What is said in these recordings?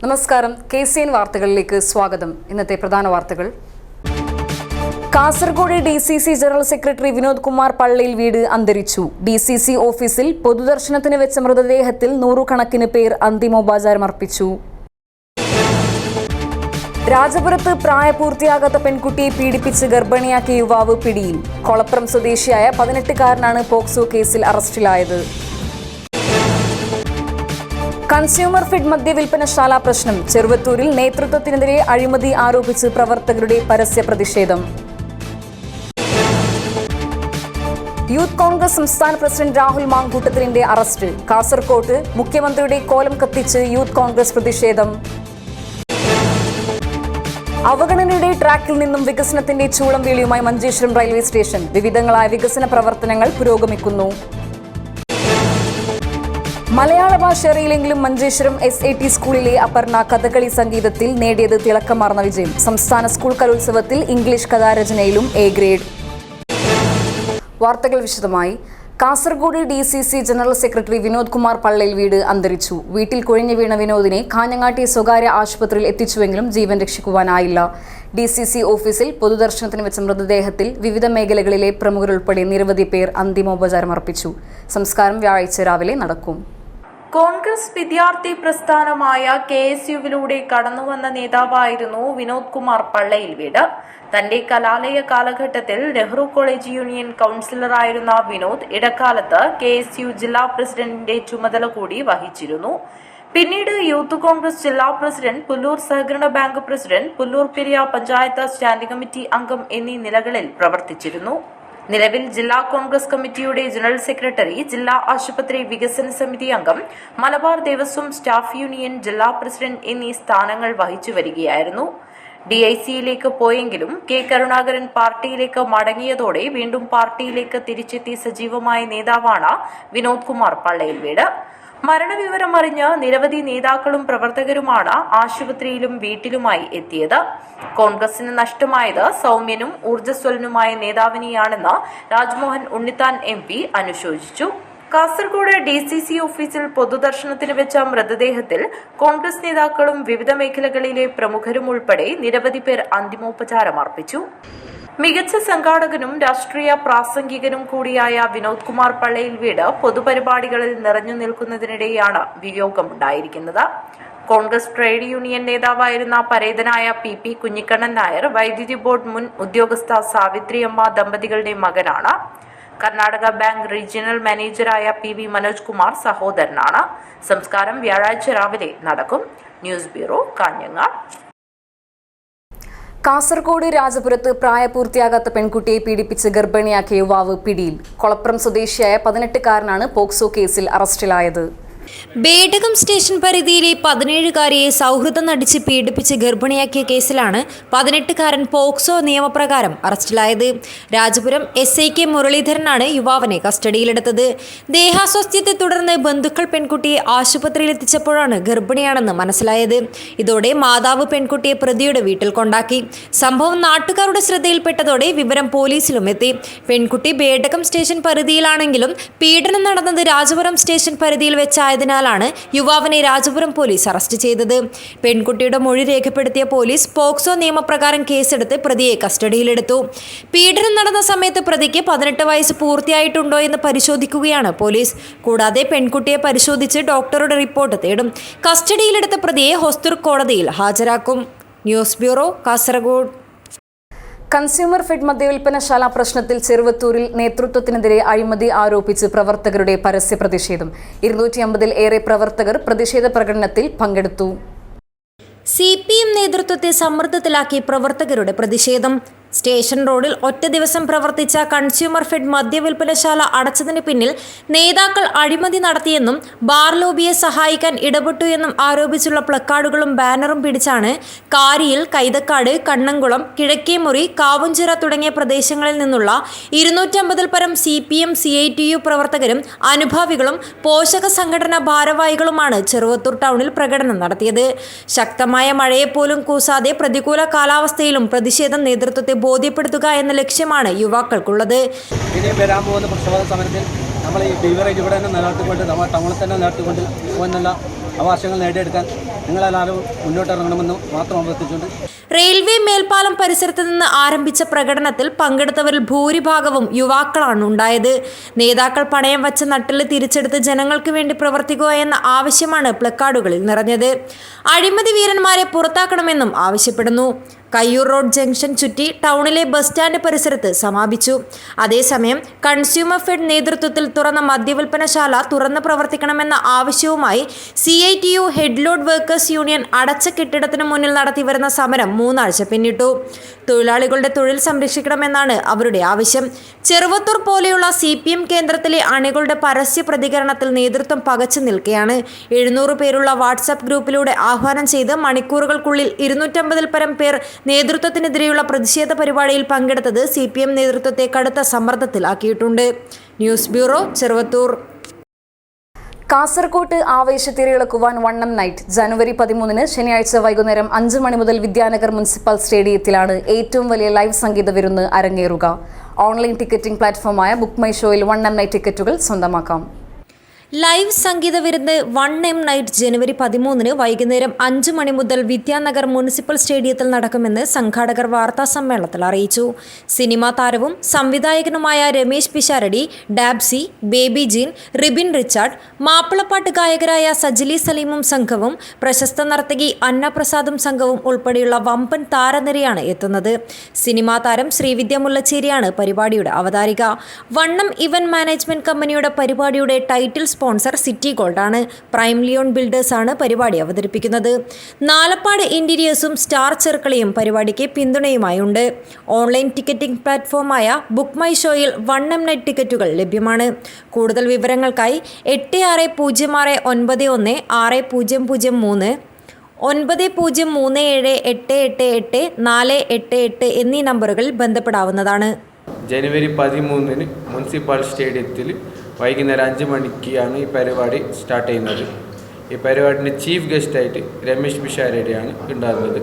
നമസ്കാരം, KCN വാർത്തകളിലേക്ക് സ്വാഗതം. ഇന്നത്തെ പ്രധാന വാർത്തകൾ. Kasaragod DCC general secretary Vinod Kumar Pallayil വീട് അന്തരിച്ചു. DCC ഓഫീസിൽ പൊതുദർശനത്തിന് വെച്ച മൃതദേഹത്തിൽ നൂറുകണക്കിന് പേർ അന്തിമോപചാരം അർപ്പിച്ചു. രാജപുരത്ത് പ്രായപൂർത്തിയാകാത്ത പെൺകുട്ടിയെ പീഡിപ്പിച്ച് ഗർഭിണിയാക്കിയ യുവാവ് പിടിയിൽ. കൊളപ്രം സ്വദേശിയായ 18-കാരനാണ് പോക്സോ കേസിൽ അറസ്റ്റിലായത്. കൺസ്യൂമർ ഫെഡ് മദ്യവിൽപ്പനശാല പ്രശ്നം. ചെറുവത്തൂരിൽ നേതൃത്വത്തിനെതിരെ അഴിമതി ആരോപിച്ച് പ്രവർത്തകരുടെ പരസ്യ പ്രതിഷേധം. യൂത്ത് കോൺഗ്രസ് സംസ്ഥാന പ്രസിഡന്റ് രാഹുൽ മാങ്കൂട്ടത്തിലിന്റെ അറസ്റ്റ്. കാസർകോട്ട് മുഖ്യമന്ത്രിയുടെ കോലം കത്തിച്ച് യൂത്ത് കോൺഗ്രസ് പ്രതിഷേധം. അവഗണനയുടെ ട്രാക്കിൽ നിന്നും വികസനത്തിന്റെ ചൂളം വീളിയുമായി മഞ്ചേശ്വരം റെയിൽവേ സ്റ്റേഷൻ. വിവിധങ്ങളായ വികസന പ്രവർത്തനങ്ങൾ പുരോഗമിക്കുന്നു. മലയാള ഭാഷ അറിയില്ലെങ്കിലും മഞ്ചേശ്വരം SAT സ്കൂളിലെ അപർണ കഥകളി സംഗീതത്തിൽ നേടിയത് തിളക്കമാർന്ന വിജയം. സംസ്ഥാന സ്കൂൾ കലോത്സവത്തിൽ ഇംഗ്ലീഷ് കഥാരചനയിലും A ഗ്രേഡ്. വാർത്തകൾ വിശദമായി. Kasaragod DCC general secretary Vinod Kumar Pallayil വീട് അന്തരിച്ചു. വീട്ടിൽ കുഴഞ്ഞു വീണ വിനോദിനെ കാഞ്ഞങ്ങാട്ടെ സ്വകാര്യ ആശുപത്രിയിൽ എത്തിച്ചുവെങ്കിലും ജീവൻ രക്ഷിക്കുവാനായില്ല. DCC ഓഫീസിൽ പൊതുദർശനത്തിന് വെച്ച മൃതദേഹത്തിൽ വിവിധ മേഖലകളിലെ പ്രമുഖരുൾപ്പെടെ നിരവധി പേർ അന്തിമോപചാരം അർപ്പിച്ചു. സംസ്കാരം വ്യാഴാഴ്ച രാവിലെ നടക്കും. കോൺഗ്രസ് വിദ്യാർത്ഥി പ്രസ്ഥാനമായ KSUവിലൂടെ കടന്നുവന്ന നേതാവായിരുന്നു വിനോദ് കുമാർ പള്ളയിൽ വീട്. തന്റെ കലാലയ കാലഘട്ടത്തിൽ നെഹ്റു കോളേജ് യൂണിയൻ കൗൺസിലറായിരുന്ന വിനോദ് ഇടക്കാലത്ത് KSU ജില്ലാ പ്രസിഡന്റിന്റെ ചുമതല കൂടി വഹിച്ചിരുന്നു. പിന്നീട് യൂത്ത് കോൺഗ്രസ് ജില്ലാ പ്രസിഡന്റ്, പുല്ലൂർ സഹകരണ bank president, Pullur Periya panchayat standing committee അംഗം എന്നീ നിലകളിൽ പ്രവർത്തിച്ചിരുന്നു. നിലവിൽ ജില്ലാ കോൺഗ്രസ് കമ്മിറ്റിയുടെ ജനറൽ സെക്രട്ടറി, ജില്ലാ ആശുപത്രി വികസന സമിതി അംഗം, മലബാർ ദേവസ്വം സ്റ്റാഫ് യൂണിയൻ ജില്ലാ പ്രസിഡന്റ് എന്നീ സ്ഥാനങ്ങൾ വഹിച്ചു വരികയായിരുന്നു. DICയിലേക്ക് പോയെങ്കിലും K കരുണാകരൻ പാർട്ടിയിലേക്ക് മടങ്ങിയതോടെ വീണ്ടും പാർട്ടിയിലേക്ക് തിരിച്ചെത്തി സജീവമായ നേതാവാണ് വിനോദ് കുമാർ പള്ളയിൽ വീട്. മരണവിവരം അറിഞ്ഞ് നിരവധി നേതാക്കളും പ്രവർത്തകരുമാണ് ആശുപത്രിയിലും വീട്ടിലുമായി എത്തിയത്. കോൺഗ്രസിന് നഷ്ടമായത് സൗമ്യനും ഊർജ്ജസ്വലനുമായ നേതാവിനെയാണെന്ന് രാജ്മോഹൻ ഉണ്ണിത്താൻ MP അനുശോചിച്ചു. കാസർഗോഡ് DCC ഓഫീസിൽ പൊതുദർശനത്തിന് വെച്ച മൃതദേഹത്തിൽ കോൺഗ്രസ് നേതാക്കളും വിവിധ മേഖലകളിലെ പ്രമുഖരും ഉൾപ്പെടെ നിരവധി പേർ അന്തിമോപചാരം അർപ്പിച്ചു. മികച്ച സംഘാടകനും രാഷ്ട്രീയ പ്രാസംഗികനും കൂടിയായ വിനോദ് കുമാർ പള്ളയിൽ വീട് പൊതുപരിപാടികളിൽ നിറഞ്ഞു നിൽക്കുന്നതിനിടെയാണ് വിയോഗമുണ്ടായിരിക്കുന്നത്. കോൺഗ്രസ് ട്രേഡ് യൂണിയൻ നേതാവായിരുന്ന പരേതനായ PP കുഞ്ഞിക്കണ്ണൻ നായർ വൈദ്യുതി ബോർഡ് മുൻ ഉദ്യോഗസ്ഥ സാവിത്രിയമ്മ ദമ്പതികളുടെ മകനാണ്. കർണാടക ബാങ്ക് റീജിയണൽ മാനേജറായ PV മനോജ് കുമാർ സഹോദരനാണ്. സംസ്കാരം വ്യാഴാഴ്ച രാവിലെ നടക്കും. News bureau, Kanhangad. കാസർഗോഡ് രാജപുരത്ത് പ്രായപൂർത്തിയാകാത്ത പെൺകുട്ടിയെ പീഡിപ്പിച്ച് ഗർഭിണിയാക്കിയ യുവാവ് പിടിയിൽ. കൊളപ്രം സ്വദേശിയായ 18-കാരനാണ് പോക്സോ കേസിൽ അറസ്റ്റിലായത്. ബേഡകം സ്റ്റേഷൻ പരിധിയിലെ 17-കാരിയെ സൗഹൃദം നടിച്ച് പീഡിപ്പിച്ച് ഗർഭിണിയാക്കിയ കേസിലാണ് 18-കാരൻ പോക്സോ നിയമപ്രകാരം അറസ്റ്റിലായത്. രാജപുരം SIK മുരളീധരനാണ് യുവാവിനെ കസ്റ്റഡിയിലെടുത്തത്. ദേഹാസ്വാസ്ഥ്യത്തെ തുടർന്ന് ബന്ധുക്കൾ പെൺകുട്ടിയെ ആശുപത്രിയിൽ എത്തിച്ചപ്പോഴാണ് ഗർഭിണിയാണെന്ന് മനസ്സിലായത്. ഇതോടെ മാതാവ് പെൺകുട്ടിയെ പ്രതിയുടെ വീട്ടിൽ കൊണ്ടാക്കി. സംഭവം നാട്ടുകാരുടെ ശ്രദ്ധയിൽപ്പെട്ടതോടെ വിവരം പോലീസിലും എത്തി. പെൺകുട്ടി ബേഡകം സ്റ്റേഷൻ പരിധിയിലാണെങ്കിലും പീഡനം നടന്നത് രാജപുരം സ്റ്റേഷൻ പരിധിയിൽ വെച്ചായതിനാലാണ് യുവാവിനെ രാജപുരം പോലീസ് അറസ്റ്റ് ചെയ്തത്. പെൺകുട്ടിയുടെ മൊഴി രേഖപ്പെടുത്തിയ പോലീസ് പോക്സോ നിയമപ്രകാരം കേസെടുത്ത് പ്രതിയെ കസ്റ്റഡിയിലെടുത്തു. പീഡനം നടന്ന സമയത്ത് പ്രതിക്ക് 18 വയസ്സ് പൂർത്തിയായിട്ടുണ്ടോ എന്ന് പരിശോധിക്കുകയാണ് പോലീസ്. കൂടാതെ പെൺകുട്ടിയെ പരിശോധിച്ച് ഡോക്ടറുടെ റിപ്പോർട്ട് തേടും. കസ്റ്റഡിയിലെടുത്ത പ്രതിയെ ഹൊസ്ദുർഗ് കോടതിയിൽ ഹാജരാക്കും. News bureau, Kasaragod. Consumer fed മദ്യവിൽപ്പനശാല പ്രശ്നത്തിൽ ചെറുവത്തൂരിൽ നേതൃത്വത്തിനെതിരെ അഴിമതി ആരോപിച്ച് പ്രവർത്തകരുടെ പരസ്യ പ്രതിഷേധം. 250-ൽ ഏറെ പ്രവർത്തകർ പ്രതിഷേധ പ്രകടനത്തിൽ പങ്കെടുത്തു. CPM നേതൃത്വത്തെ സമ്മർദ്ദത്തിലാക്കി പ്രവർത്തകരുടെ പ്രതിഷേധം. സ്റ്റേഷൻ റോഡിൽ ഒറ്റ ദിവസം പ്രവർത്തിച്ച കൺസ്യൂമർ ഫെഡ് മദ്യവിൽപ്പനശാല അടച്ചതിന് പിന്നിൽ നേതാക്കൾ അഴിമതി നടത്തിയെന്നും ബാർ ലോബിയെ സഹായിക്കാൻ ഇടപെട്ടു എന്നും ആരോപിച്ചുള്ള പ്ലക്കാർഡുകളും ബാനറും പിടിച്ചാണ് കാരിയിൽ, കൈതക്കാട്, കണ്ണംകുളം, കിഴക്കേമുറി, കാവുംചിറ തുടങ്ങിയ പ്രദേശങ്ങളിൽ നിന്നുള്ള 250-ൽ പരം CPM CITU പ്രവർത്തകരും അനുഭാവികളും പോഷക സംഘടനാ ഭാരവാഹികളുമാണ് ചെറുവത്തൂർ ടൗണിൽ പ്രകടനം നടത്തിയത്. ശക്തമായ മഴയെപ്പോലും കൂസാതെ പ്രതികൂല കാലാവസ്ഥയിലും പ്രതിഷേധം നേതൃത്വത്തെ ബോധ്യപ്പെടുത്തുക എന്ന ലക്ഷ്യമാണ് യുവാക്കൾക്കുള്ളത്. ഇനി വരാൻ പോകുന്ന പ്രക്ഷോഭ സമരത്തിൽ നമ്മൾ ഈ ബീവറേജ് ഇവിടെ തന്നെ നിലനിർത്തിക്കൊണ്ട് നമ്മൾ ടൗണിൽ തന്നെ നിലനിർത്തിക്കൊണ്ട് പോകുന്നുള്ള അവകാശങ്ങൾ നേടിയെടുക്കാൻ നിങ്ങളെല്ലാവരും മുന്നോട്ടിറങ്ങണമെന്ന് മാത്രം അഭ്യർത്ഥിച്ചുകൊണ്ട് റെയിൽവേ മേൽപ്പാലം പരിസരത്ത് നിന്ന് ആരംഭിച്ച പ്രകടനത്തിൽ പങ്കെടുത്തവരിൽ ഭൂരിഭാഗവും യുവാക്കളാണ് ഉണ്ടായത്. നേതാക്കൾ പണയം വച്ച നട്ടില് തിരിച്ചെടുത്ത് ജനങ്ങൾക്ക് വേണ്ടി പ്രവർത്തിക്കുക എന്ന ആവശ്യമാണ് പ്ലക്കാർഡുകളിൽ നിറഞ്ഞത്. അഴിമതി വീരന്മാരെ പുറത്താക്കണമെന്നും ആവശ്യപ്പെടുന്നു. കയ്യൂർ റോഡ് ജംഗ്ഷൻ ചുറ്റി ടൗണിലെ ബസ് സ്റ്റാൻഡ് പരിസരത്ത് സമാപിച്ചു. അതേസമയം കൺസ്യൂമർ ഫെഡ് നേതൃത്വത്തിൽ തുറന്ന മദ്യവിൽപ്പനശാല തുറന്ന് പ്രവർത്തിക്കണമെന്ന ആവശ്യവുമായി CITU head load workers union അടച്ച കെട്ടിടത്തിന് മുന്നിൽ നടത്തിവരുന്ന സമരം 3 ആഴ്ച പിന്നിട്ടു. തൊഴിലാളികളുടെ തൊഴിൽ സംരക്ഷിക്കണമെന്നാണ് അവരുടെ ആവശ്യം. ചെറുവത്തൂർ പോലെയുള്ള CPM കേന്ദ്രത്തിലെ അണികളുടെ പരസ്യ പ്രതികരണത്തിൽ നേതൃത്വം പകച്ചു നിൽക്കുകയാണ്. 700 പേരുള്ള വാട്സാപ്പ് ഗ്രൂപ്പിലൂടെ ആഹ്വാനം ചെയ്ത് മണിക്കൂറുകൾക്കുള്ളിൽ 250-ൽ പരം പേർ നേതൃത്വത്തിനെതിരെയുള്ള പ്രതിഷേധ പരിപാടിയിൽ പങ്കെടുത്തത് CPM നേതൃത്വത്തെ കടുത്ത സമ്മർദ്ദത്തിലാക്കിയിട്ടുണ്ട്. News bureau, Cheruvathur. കാസർകോട്ട് ആവേശത്തിരയിളക്കുവാൻ വണ്ണം നൈറ്റ് ജനുവരി 13 ശനിയാഴ്ച വൈകുന്നേരം 5 മണി മുതൽ വിദ്യാനഗർ മുനിസിപ്പൽ സ്റ്റേഡിയത്തിലാണ് ഏറ്റവും വലിയ ലൈവ് സംഗീത വിരുന്ന് അരങ്ങേറുക. ഓൺലൈൻ ടിക്കറ്റിംഗ് പ്ലാറ്റ്ഫോമായ ബുക്ക് മൈ ഷോയിൽ വണ്ണം നൈറ്റ് ടിക്കറ്റുകൾ സ്വന്തമാക്കാം. ലൈവ് സംഗീത വിരുന്ന് 1M നൈറ്റ് ജനുവരി 13 വൈകുന്നേരം 5 മണി മുതൽ വിദ്യാനഗർ മുനിസിപ്പൽ സ്റ്റേഡിയത്തിൽ നടക്കുമെന്ന് സംഘാടകർ വാർത്താ സമ്മേളനത്തിൽ അറിയിച്ചു. സിനിമാ താരവും സംവിധായകനുമായ രമേശ് പിഷാരടി, ഡാബ്സി, ബേബി ജീൻ, റിബിൻ റിച്ചാർഡ്, മാപ്പിളപ്പാട്ട് ഗായകരായ സജിലി സലീമും സംഘവും, പ്രശസ്ത നർത്തകി അന്ന പ്രസാദും സംഘവും ഉൾപ്പെടെയുള്ള വമ്പൻ താരനിരയാണ് എത്തുന്നത്. സിനിമാ താരം ശ്രീവിദ്യ മുല്ലച്ചേരിയാണ് പരിപാടിയുടെ അവതാരിക. വണ്ണം ഇവന്റ് മാനേജ്മെന്റ് കമ്പനിയുടെ പരിപാടിയുടെ ടൈറ്റിൽ സ്പോൺസർ സിറ്റി ഗോൾഡാണ്. പ്രൈം ലിയോൺ ബിൽഡേഴ്സ് ആണ് പരിപാടി അവതരിപ്പിക്കുന്നത്. നാലപ്പാട് ഇന്റീരിയേഴ്സും സ്റ്റാർ ചെറുക്കളയും പരിപാടിക്ക് പിന്തുണയുമായുണ്ട്. ഓൺലൈൻ ടിക്കറ്റിംഗ് പ്ലാറ്റ്ഫോമായ ബുക്ക് മൈ ഷോയിൽ 1M നൈറ്റ് ടിക്കറ്റുകൾ ലഭ്യമാണ്. കൂടുതൽ വിവരങ്ങൾക്കായി 8660916003 9037888488 എന്നീ നമ്പറുകളിൽ ബന്ധപ്പെടാവുന്നതാണ്. ജനുവരി 13 മുനിസിപ്പൽ സ്റ്റേഡിയത്തിൽ വൈകുന്നേരം 5 മണിക്കാണ് ഈ പരിപാടി സ്റ്റാർട്ട് ചെയ്യുന്നത്. ഈ പരിപാടിൻ്റെ ചീഫ് ഗസ്റ്റായിട്ട് രമേശ് പിഷാരടിയാണ് ഉണ്ടാകുന്നത്.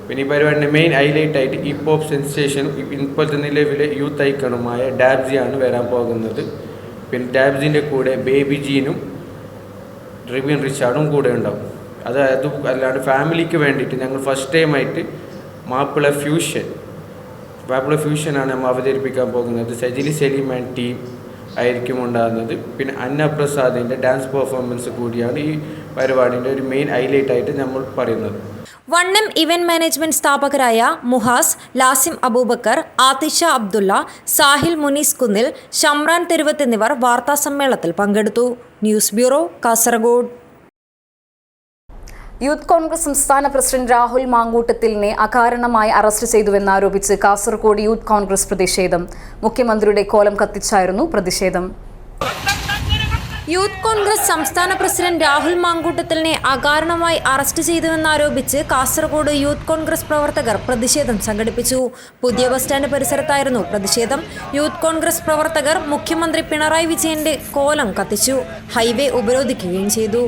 പിന്നെ ഈ പരിപാടിൻ്റെ മെയിൻ ഹൈലൈറ്റായിട്ട് ഹിപ്പ് ഹോപ്പ് സെൻസേഷനും ഇപ്പോഴത്തെ നിലവിലെ യൂത്ത് ഐക്കണുമായ ഡാബ്സിയാണ് വരാൻ പോകുന്നത്. പിന്നെ ഡാബ്സിൻ്റെ കൂടെ ബേബി ജീനും റിബിൻ റിച്ചാർഡും കൂടെ ഉണ്ടാവും. അല്ലാണ്ട് ഫാമിലിക്ക് വേണ്ടിയിട്ട് ഞങ്ങൾ ഫസ്റ്റ് ടൈമായിട്ട് മാപ്പിള ഫ്യൂഷനാണ് നമ്മൾ അവതരിപ്പിക്കാൻ പോകുന്നത്. സജിലി സലീം ആൻഡ് ടീം ആയിരിക്കും ഉണ്ടാകുന്നത്. പിന്നെ അന്ന പ്രസാദിൻ്റെ ഡാൻസ് പെർഫോമൻസ് കൂടിയാണ് ഈ പരിപാടിൻ്റെ ഒരു മെയിൻ ഹൈലൈറ്റ് ആയിട്ട് നമ്മൾ പറയുന്നത്. 1M ഇവന്റ് മാനേജ്മെന്റ് സ്ഥാപകരായ മുഹാസ്, ലാസിം അബൂബക്കർ, ആതിഷ അബ്ദുള്ള, സാഹിൽ മുനീസ് കുന്നിൽ, ഷംറാൻ തെരുവത്ത് എന്നിവർ വാർത്താ സമ്മേളനത്തിൽ പങ്കെടുത്തു. News bureau, Kasaragod. Youth Congress സംസ്ഥാന പ്രസിഡന്റ് രാഹുൽ മാങ്കൂട്ടത്തിലിനെ അകാരണമായി അറസ്റ്റ് ചെയ്തുവെന്നാരോപിച്ച് കാസർഗോഡ് യൂത്ത് കോൺഗ്രസ് പ്രതിഷേധം. മുഖ്യമന്ത്രിയുടെ കോലം കത്തിച്ചായിരുന്നു പ്രതിഷേധം. യൂത്ത് കോൺഗ്രസ് സംസ്ഥാന പ്രസിഡന്റ് രാഹുൽ മാങ്കൂട്ടത്തിലിനെ അകാരണമായി അറസ്റ്റ് ചെയ്തുവെന്നാരോപിച്ച് കാസർഗോഡ് യൂത്ത് കോൺഗ്രസ് പ്രവർത്തകർ പ്രതിഷേധം സംഘടിപ്പിച്ചു. പുതിയ ബസ് സ്റ്റാൻഡ് പരിസരത്തായിരുന്നു പ്രതിഷേധം. യൂത്ത് കോൺഗ്രസ് പ്രവർത്തകർ മുഖ്യമന്ത്രി പിണറായി വിജയന്റെ കോലം കത്തിച്ചു. ഹൈവേ ഉപരോധിക്കുകയും ചെയ്തു.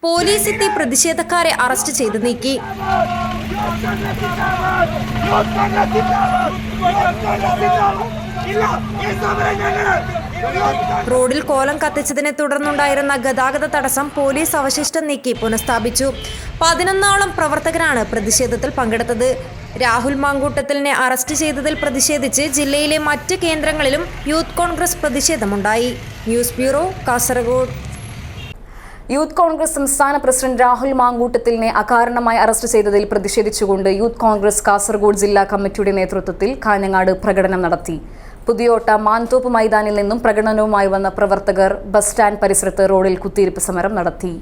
പോലീസ് എത്തി പ്രതിഷേധക്കാരെ അറസ്റ്റ് ചെയ്ത് നീക്കി. റോഡിൽ കോലം കത്തിച്ചതിനെ തുടർന്നുണ്ടായിരുന്ന ഗതാഗത തടസ്സം പോലീസ് അവശിഷ്ടം നീക്കി പുനഃസ്ഥാപിച്ചു. 11ഓളം പ്രവർത്തകരാണ് പ്രതിഷേധത്തിൽ പങ്കെടുത്തത്. രാഹുൽ മാങ്കൂട്ടത്തിലിനെ അറസ്റ്റ് ചെയ്തതിൽ പ്രതിഷേധിച്ച് ജില്ലയിലെ മറ്റ് കേന്ദ്രങ്ങളിലും യൂത്ത് കോൺഗ്രസ് പ്രതിഷേധമുണ്ടായി. News bureau, Kasaragod. Youth Congress സംസ്ഥാന പ്രസിഡന്റ് രാഹുൽ മാങ്കൂട്ടത്തിലിനെ അകാരണമായി അറസ്റ്റ് ചെയ്തതിൽ പ്രതിഷേധിച്ചുകൊണ്ട് യൂത്ത് കോൺഗ്രസ് കാസർഗോഡ് ജില്ലാ കമ്മിറ്റിയുടെ നേതൃത്വത്തിൽ കാഞ്ഞങ്ങാട് പ്രകടനം നടത്തി. പുതിയോട്ട മാൻതോപ്പ് മൈതാനിൽ നിന്നും പ്രകടനവുമായി വന്ന പ്രവർത്തകർ ബസ് സ്റ്റാൻഡ് പരിസരത്ത് റോഡിൽ കുത്തിയിരിപ്പ് സമരം നടത്തി.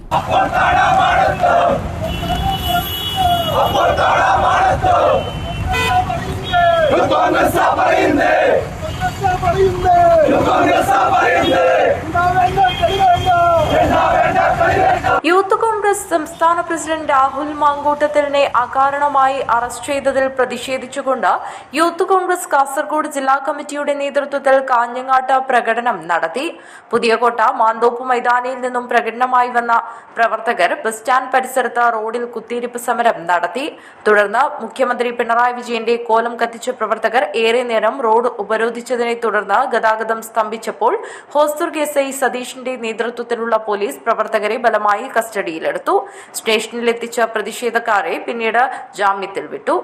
യൂത്ത് കോൺഗ്രസ് സംസ്ഥാന പ്രസിഡന്റ് രാഹുൽ മാങ്കൂട്ടത്തിലിനെ അകാരണമായി അറസ്റ്റ് ചെയ്തതിൽ പ്രതിഷേധിച്ചുകൊണ്ട് യൂത്ത് കോൺഗ്രസ് കാസർഗോഡ് ജില്ലാ കമ്മിറ്റിയുടെ നേതൃത്വത്തിൽ കാഞ്ഞങ്ങാട്ട് പ്രകടനം നടത്തി. പുതിയകോട്ട മാന്തോപ്പ് മൈതാനിയിൽ നിന്നും പ്രകടനമായി വന്ന പ്രവർത്തകർ ബസ് സ്റ്റാൻഡ് പരിസരത്ത് റോഡിൽ കുത്തിയിരിപ്പ് സമരം നടത്തി. തുടർന്ന് മുഖ്യമന്ത്രി പിണറായി വിജയന്റെ കോലം കത്തിച്ച പ്രവർത്തകർ ഏറെ നേരം റോഡ് ഉപരോധിച്ചതിനെ തുടർന്ന് ഗതാഗതം സ്തംഭിച്ചപ്പോൾ ഹോസ്ദുർഗ് SI സതീഷിന്റെ നേതൃത്വത്തിലുള്ള പോലീസ് പ്രവർത്തകരെ ബലമായി കസ്റ്റഡിയിലെടുത്തു. സ്റ്റേഷനിലെത്തിച്ച പ്രതിഷേധക്കാരെ പിന്നീട് ജാമ്യത്തിൽ വിട്ടു.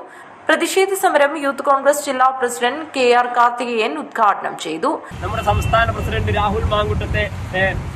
പ്രതിഷേധ സമരം യൂത്ത് കോൺഗ്രസ് ജില്ലാ പ്രസിഡന്റ് KR കാർത്തികേയൻ ഉദ്ഘാടനം ചെയ്തു. നമ്മുടെ സംസ്ഥാന പ്രസിഡന്റ് രാഹുൽ മാങ്കുട്ടത്തെ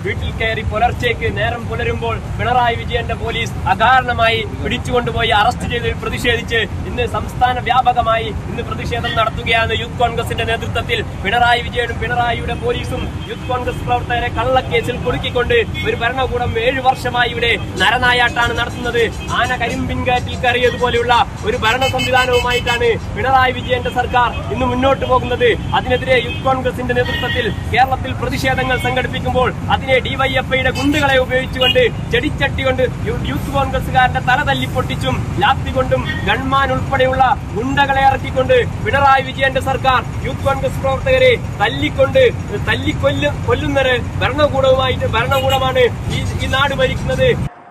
വീട്ടിൽ കയറി പുലർച്ചയ്ക്ക് നേരം പുലരുമ്പോൾ പിണറായി വിജയന്റെ പോലീസ് അകാരണമായി പിടിച്ചുകൊണ്ടുപോയി അറസ്റ്റ് ചെയ്തതിൽ പ്രതിഷേധിച്ച് ഇന്ന് സംസ്ഥാന വ്യാപകമായി ഇന്ന് പ്രതിഷേധം നടത്തുകയാണ്. യൂത്ത് കോൺഗ്രസിന്റെ നേതൃത്വത്തിൽ പിണറായി വിജയനും പിണറായിയുടെ പോലീസും യൂത്ത് കോൺഗ്രസ് പ്രവർത്തകരെ കള്ളക്കേസിൽ കുടുക്കിക്കൊണ്ട് ഒരു ഭരണകൂടം 7 വർഷമായി ഇവിടെ നരനായാട്ടാണ് നടത്തുന്നത്. ആന കരിമ്പിൻകാറ്റിൽ കയറിയതുപോലെയുള്ള ഒരു ഭരണ സംവിധാനവും ാണ് പിണറായി വിജയന്റെ സർക്കാർ ഇന്ന് മുന്നോട്ട് പോകുന്നത്. അതിനെതിരെ യൂത്ത് കോൺഗ്രസിന്റെ നേതൃത്വത്തിൽ കേരളത്തിൽ പ്രതിഷേധങ്ങൾ സംഘടിപ്പിക്കുമ്പോൾ അതിനെ ഡിവൈഎഫ്ഐയുടെ ഗുണ്ടുകളെ ഉപയോഗിച്ചുകൊണ്ട് ചെടിച്ചട്ടി കൊണ്ട് യൂത്ത് കോൺഗ്രസുകാരന്റെ തല തല്ലിപ്പൊട്ടിച്ചും ലാത്തി കൊണ്ടും ഗൺമാൻ ഉൾപ്പെടെയുള്ള ഗുണ്ടകളെ ഇറക്കിക്കൊണ്ട് പിണറായി വിജയന്റെ സർക്കാർ യൂത്ത് കോൺഗ്രസ് പ്രവർത്തകരെ കൊല്ലുന്നത് ഭരണകൂടമാണ് ഈ നാട് ഭരിക്കുന്നത്.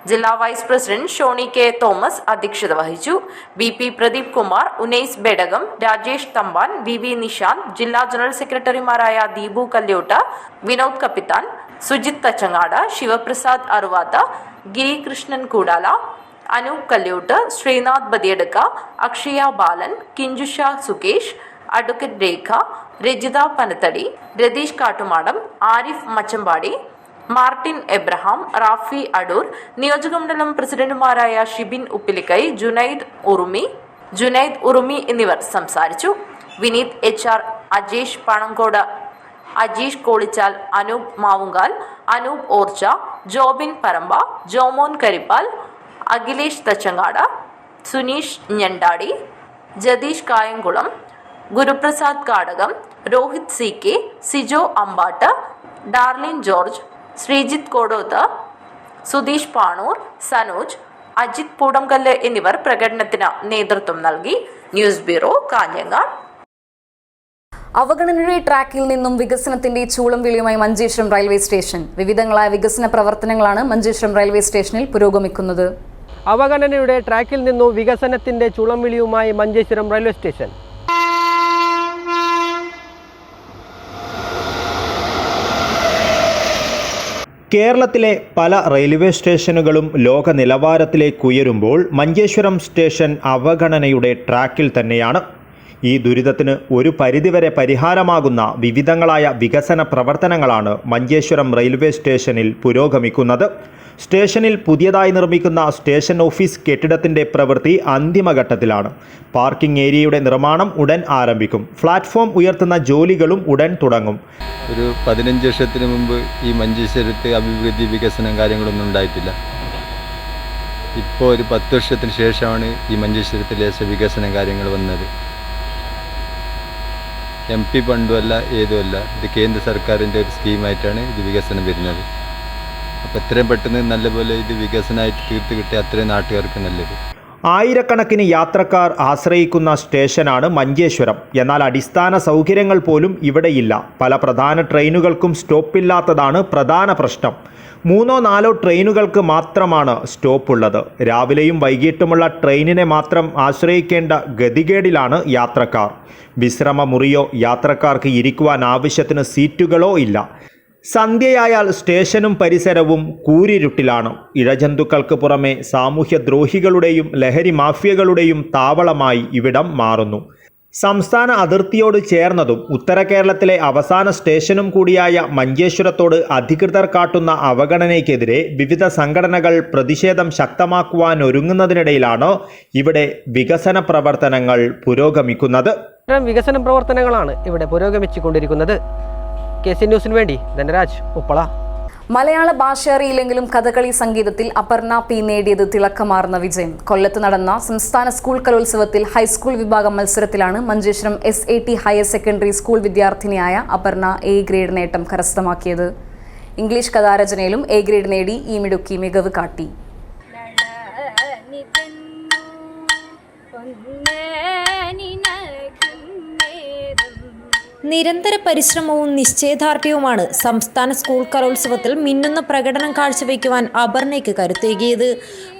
ജില്ലാ vice president Shoney K. Thomas അധ്യക്ഷത വഹിച്ചു. BP പ്രദീപ് കുമാർ, ഉനൈസ് ബെഡകം, രാജേഷ് തമ്പാൻ, VV നിഷാന്ത്, ജില്ലാ ജനറൽ സെക്രട്ടറിമാരായ ദീപു കല്യോട്ട്, വിനോദ് കപ്പിത്താൻ, സുജിത് തച്ചങ്ങാട്, ശിവപ്രസാദ് അറുവാത്ത, ഗിരികൃഷ്ണൻ കൂടാല, അനൂപ് കല്യോട്ട്, ശ്രീനാഥ് ബദിയടുക്ക, അക്ഷയ ബാലൻ, കിഞ്ചുഷ സുകേഷ്, അഡ്വക്കേറ്റ് രേഖ, രജിത പനത്തടി, രതീഷ് കാട്ടുമാടം, ആരിഫ് മച്ചമ്പാടി, മാർട്ടിൻ എബ്രഹാം, റാഫി അടൂർ, നിയോജകമണ്ഡലം പ്രസിഡന്റുമാരായ ഷിബിൻ ഉപ്പിലിക്കൈ, ജുനൈദ് ഉറുമി എന്നിവർ സംസാരിച്ചു. Vineeth HR, Ajesh Panankode, Ajeesh Kolichal, Anoop Mavungal, Anoop Orchha, Jobin പരമ്പ, Jomon Karippal, Akhilesh Thachangad, Suneesh ഞണ്ടാടി, Jatheesh Kayamkulam, Guruprasad Kadakam, Rohit CK, Sijo Ambat, Darlin George, Sreejith Kodoth, Sudheesh Panoor, Sanoj, Ajith Poodamkallu എന്നിവർ പ്രകടനത്തിന് നേതൃത്വം നൽകി. News bureau, Kanhangad. അവഗണനയുടെ ട്രാക്കിൽ നിന്നും വികസനത്തിന്റെ ചൂളം വിളിയുമായി മഞ്ചേശ്വരം റെയിൽവേ സ്റ്റേഷൻ. വിവിധങ്ങളായ വികസന പ്രവർത്തനങ്ങളാണ് മഞ്ചേശ്വരം റെയിൽവേ സ്റ്റേഷനിൽ പുരോഗമിക്കുന്നത്. അവഗണനയുടെ ട്രാക്കിൽ നിന്നും വികസനത്തിന്റെ ചൂളം വിളിയുമായി മഞ്ചേശ്വരം റെയിൽവേ സ്റ്റേഷൻ. കേരളത്തിലെ പല റെയിൽവേ സ്റ്റേഷനുകളും ലോക നിലവാരത്തിലേക്ക് ഉയരുമ്പോൾ മഞ്ചേശ്വരം സ്റ്റേഷൻ അവഗണനയുടെ ട്രാക്കിൽ തന്നെയാണ്. ഈ ദുരിതത്തിന് ഒരു പരിധിവരെ പരിഹാരമാകുന്ന വിവിധങ്ങളായ വികസന പ്രവർത്തനങ്ങളാണ് മഞ്ചേശ്വരം റെയിൽവേ സ്റ്റേഷനിൽ പുരോഗമിക്കുന്നത്. സ്റ്റേഷനിൽ പുതിയതായി നിർമ്മിക്കുന്ന സ്റ്റേഷൻ ഓഫീസ് കെട്ടിടത്തിൻ്റെ പ്രവൃത്തി അന്തിമഘട്ടത്തിലാണ്. പാർക്കിംഗ് ഏരിയയുടെ നിർമ്മാണം ഉടൻ ആരംഭിക്കും. പ്ലാറ്റ്ഫോം ഉയർത്തുന്ന ജോലികളും ഉടൻ തുടങ്ങും. ഒരു 15 വർഷത്തിന് മുമ്പ് ഈ മഞ്ചേശ്വരത്ത് അഭിവൃദ്ധി വികസനം കാര്യങ്ങളൊന്നും ഉണ്ടായിട്ടില്ല. ഇപ്പോൾ ഒരു 10 വർഷത്തിന് ശേഷമാണ് ഈ മഞ്ചേശ്വരത്തിൽ വികസന കാര്യങ്ങൾ വന്നത്. MP ഫണ്ടുമല്ല, ഏതുമല്ല, ഇത് കേന്ദ്ര സർക്കാരിൻ്റെ ഒരു സ്കീമായിട്ടാണ് ഇത് വികസനം വരുന്നത്. അപ്പോൾ എത്രയും പെട്ടെന്ന് നല്ലപോലെ ഇത് വികസനമായിട്ട് തീർത്ത് കിട്ടിയ അത്രയും നാട്ടുകാർക്ക് നല്ലത്. ആയിരക്കണക്കിന് യാത്രക്കാർ ആശ്രയിക്കുന്ന സ്റ്റേഷനാണ് മഞ്ചേശ്വരം. എന്നാൽ അടിസ്ഥാന സൗകര്യങ്ങൾ പോലും ഇവിടെയില്ല. പല പ്രധാന ട്രെയിനുകൾക്കും സ്റ്റോപ്പില്ലാത്തതാണ് പ്രധാന പ്രശ്നം. 3-4 ട്രെയിനുകൾക്ക് മാത്രമാണ് സ്റ്റോപ്പുള്ളത്. രാവിലെയും വൈകിട്ടുമുള്ള ട്രെയിനിനെ മാത്രം ആശ്രയിക്കേണ്ട ഗതികേടിലാണ് യാത്രക്കാർ. വിശ്രമ മുറിയോ യാത്രക്കാർക്ക് ഇരിക്കുവാൻ ആവശ്യത്തിന് സീറ്റുകളോ ഇല്ല. സന്ധ്യയായാൽ സ്റ്റേഷനും പരിസരവും കൂരിരുട്ടിലാണ്. ഇഴജന്തുക്കൾക്ക് പുറമെ സാമൂഹ്യദ്രോഹികളുടെയും ലഹരി മാഫിയകളുടെയും താവളമായി ഇവിടം മാറുന്നു. സംസ്ഥാന അതിർത്തിയോട് ചേർന്നതും ഉത്തര കേരളത്തിലെ അവസാന സ്റ്റേഷനും കൂടിയായ മഞ്ചേശ്വരത്തോട് അധികൃതർ കാട്ടുന്ന അവഗണനയ്ക്കെതിരെ വിവിധ സംഘടനകൾ പ്രതിഷേധം ശക്തമാക്കുവാനൊരുങ്ങുന്നതിനിടയിലാണ് ഇവിടെ വികസന പ്രവർത്തനങ്ങൾ പുരോഗമിക്കുന്നത്. വികസന പ്രവർത്തനങ്ങളാണ് ഇവിടെ പുരോഗമിച്ചുകൊണ്ടിരിക്കുന്നത്. KC ന്യൂസിന് വേണ്ടി ധനരാജ്, ഉപ്പള. മലയാള ഭാഷ അറിയില്ലെങ്കിലും കഥകളി സംഗീതത്തിൽ അപർണ P നേടിയത് തിളക്കമാർന്ന വിജയം. കൊല്ലത്ത് നടന്ന സംസ്ഥാന സ്കൂൾ കലോത്സവത്തിൽ ഹൈസ്കൂൾ വിഭാഗം മത്സരത്തിലാണ് Manjeshwaram SAT higher secondary school വിദ്യാർത്ഥിനിയായ അപർണ A ഗ്രേഡ് നേട്ടം കരസ്ഥമാക്കിയത്. ഇംഗ്ലീഷ് കഥാരചനയിലും A ഗ്രേഡ് നേടി ഈ മിടുക്കി മികവ് കാട്ടി. നിരന്തര പരിശ്രമവും നിശ്ചയദാർഢ്യവുമാണ് സംസ്ഥാന സ്കൂൾ കലോത്സവത്തിൽ മിന്നുന്ന പ്രകടനം കാഴ്ചവെക്കുവാൻ അപർണയ്ക്ക് കരുത്തേകിയത്.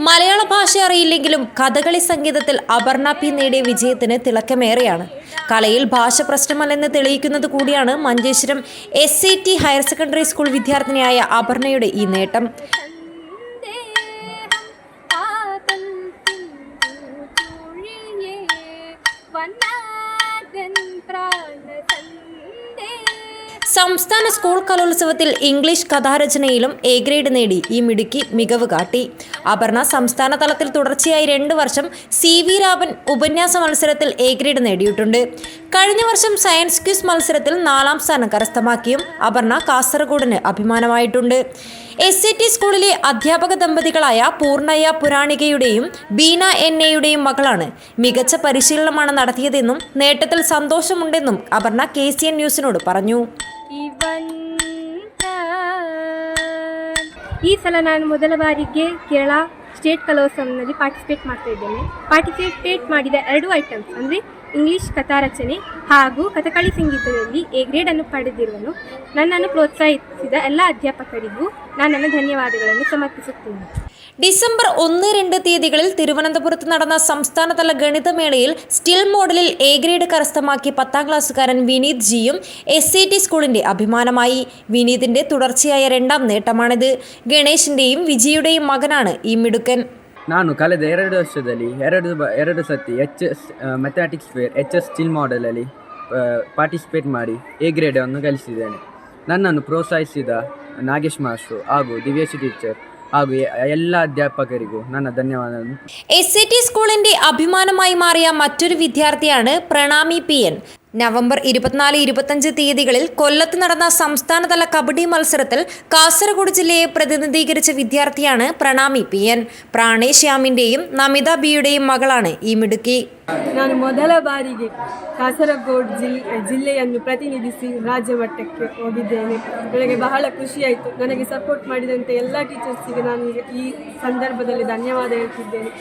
മലയാള ഭാഷ അറിയില്ലെങ്കിലും കഥകളി സംഗീതത്തിൽ അപർണ P നേടിയ വിജയത്തിന് തിളക്കമേറെയാണ്. കലയിൽ ഭാഷ പ്രശ്നമല്ലെന്ന് തെളിയിക്കുന്നത് കൂടിയാണ് Manjeshwaram SAT higher secondary school വിദ്യാർത്ഥിനിയായ അപർണയുടെ ഈ നേട്ടം. സംസ്ഥാന സ്കൂൾ കലോത്സവത്തിൽ ഇംഗ്ലീഷ് കഥാരചനയിലും എ ഗ്രേഡ് നേടി ഈ മിടുക്കി മികവ് കാട്ടി. അപർണ സംസ്ഥാന തലത്തിൽ തുടർച്ചയായി 2 വർഷം CV രാമൻ ഉപന്യാസ മത്സരത്തിൽ എ ഗ്രേഡ് നേടിയിട്ടുണ്ട്. കഴിഞ്ഞ വർഷം സയൻസ് ക്വിസ് മത്സരത്തിൽ 4ാം സ്ഥാനം കരസ്ഥമാക്കിയും അപർണ കാസർഗോഡിന് അഭിമാനമായിട്ടുണ്ട്. SAT സ്കൂളിലെ അധ്യാപക ദമ്പതികളായ പൂർണ്ണയ്യ പുരാണികയുടെയും ബീന NAയുടെയും മകളാണ്. മികച്ച പരിശീലനമാണ് നടത്തിയതെന്നും നേട്ടത്തിൽ സന്തോഷമുണ്ടെന്നും അപർണ KCN ന്യൂസിനോട് പറഞ്ഞു. ಈ ಸಲ ನಾನು ಮೊದಲ ಬಾರಿಗೆ ಕೇರಳ ಸ್ಟೇಟ್ ಕಲೋತ್ಸವದಲ್ಲಿ ಪಾರ್ಟಿಸಿಪೇಟ್ ಮಾಡ್ತಾ ಇದ್ದೇನೆ. ಪಾರ್ಟಿಸಿಪೇಟ್ ಮಾಡಿದ 2 ಐಟಮ್ಸ್ ಅಂದರೆ ಇಂಗ್ಲಿಷ್ ಕಥಾರಚನೆ ಹಾಗೂ ಕಥಕಳಿ ಸಂಗೀತದಲ್ಲಿ ಎ ಗ್ರೇಡ್ ಅನ್ನು ಪಡೆದಿರುವನು. ನನ್ನನ್ನು ಪ್ರೋತ್ಸಾಹಿಸಿದ ಎಲ್ಲ ಅಧ್ಯಾಪಕರಿಗೂ ನಾನು ನನ್ನ ಧನ್ಯವಾದಗಳನ್ನು ಸಮರ್ಪಿಸುತ್ತೇನೆ. ഡിസംബർ 1-2 തീയതികളിൽ തിരുവനന്തപുരത്ത് നടന്ന സംസ്ഥാനതല ഗണിതമേളയിൽ സ്റ്റിൽ മോഡലിൽ എ ഗ്രേഡ് കരസ്ഥമാക്കിയ 10ാം ക്ലാസ്സുകാരൻ വിനീത് ജിയും SAT സ്കൂളിന്റെ അഭിമാനമായി. വിനീതിന്റെ തുടർച്ചയായ 2ാം നേട്ടമാണിത്. ഗണേഷിന്റെയും വിജിയുടെയും മകനാണ് ഈ മിടുക്കൻ. ನಾನು ಕಳೆದ 2 ವರ್ಷದಲ್ಲಿ ಎರಡು ಸತಿ ಮ್ಯಾಥಮ್ಯಾಟಿಕ್ಸ್ ಫೇರ್ HS ಸ್ಟಿಲ್ ಮಾಡೆಲಲ್ಲಿ ಪಾರ್ಟಿಸಿಪೇಟ್ ಮಾಡಿ ಎ ಗ್ರೇಡ್ ಅನ್ನು ಗಳಿಸಿದ್ದೇನೆ. ನನ್ನನ್ನು ಪ್ರೋತ್ಸಾಹಿಸಿದ ನಾಗೇಶ್ ಮಾಸ್ಟ್ರು ಹಾಗೂ ದಿವ್ಯಶ್ರೀ ಟೀಚರ್ ಹಾಗೂ ಎಲ್ಲ അധ്യാപകരിಗೂ ನನ್ನ ധന്യവാദങ്ങൾ. SAT സ്കൂളിന്റെ അഭിമാനമായി മാറിയ മറ്റൊരു വിദ്യാർത്ഥിയാണ് പ്രണാമി PN. നവംബർ 24-25 തീയതികളിൽ കൊല്ലത്ത് നടന്ന സംസ്ഥാനതല കബഡി മത്സരത്തിൽ കാസർഗോഡ് ജില്ലയെ പ്രതിനിധീകരിച്ച വിദ്യാർത്ഥിയാണ് പ്രണാമി PN. പ്രാണേഷ് ശ്യാമിന്റെയും നമിത ബിയുടെയും മകളാണ് ഈ മിടുക്കി. ನಾನು ಮೊದಲ ಬಾರಿಗೆ ಕಾಸರಗೋಡು ಜಿಲ್ಲೆಯನ್ನು ಪ್ರತಿನಿಧಿಸಿ ರಾಜ್ಯ ಮಟ್ಟಕ್ಕೆ ಹೋಗಿದ್ದೇನೆ. ನನಗೆ ಬಹಳ ಖುಷಿಯಾಯಿತು. ನನಗೆ ಸಪೋರ್ಟ್ ಮಾಡಿದಂತೆ ಎಲ್ಲ ಟೀಚರ್ಸಿಗೆ ನಾನು ಈ ಸಂದರ್ಭದಲ್ಲಿ ಧನ್ಯವಾದ ಹೇಳ್ತಿದ್ದೇನೆ.